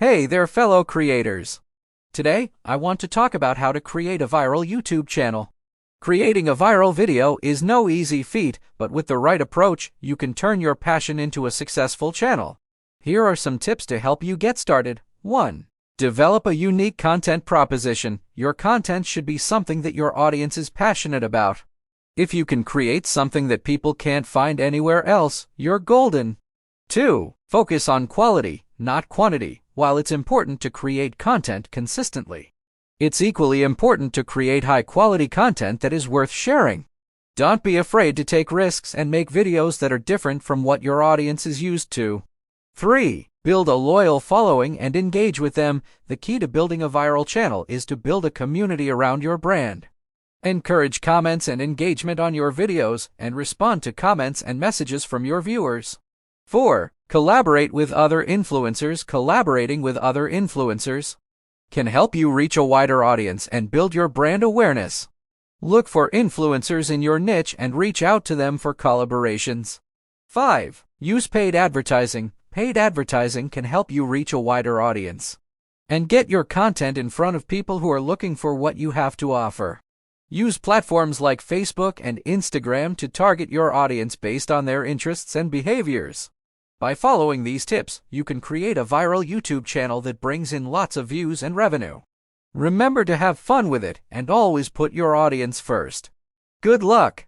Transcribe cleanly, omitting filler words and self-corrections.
Hey there, fellow creators! Today, I want to talk about how to create a viral YouTube channel. Creating a viral video is no easy feat, but with the right approach, you can turn your passion into a successful channel. Here are some tips to help you get started. 1. Develop a unique content proposition. Your content should be something that your audience is passionate about. If you can create something that people can't find anywhere else, you're golden. 2. Focus on quality, not quantity. While it's important to create content consistently, it's equally important to create high-quality content that is worth sharing. Don't be afraid to take risks and make videos that are different from what your audience is used to. 3. Build a loyal following and engage with them. The key to building a viral channel is to build a community around your brand. Encourage comments and engagement on your videos, and respond to comments and messages from your viewers. 4. Collaborate with other influencers. Collaborating with other influencers can help you reach a wider audience and build your brand awareness. Look for influencers in your niche and reach out to them for collaborations. 5. Use paid advertising. Paid advertising can help you reach a wider audience and get your content in front of people who are looking for what you have to offer. Use platforms like Facebook and Instagram to target your audience based on their interests and behaviors. By following these tips, you can create a viral YouTube channel that brings in lots of views and revenue. Remember to have fun with it and always put your audience first. Good luck!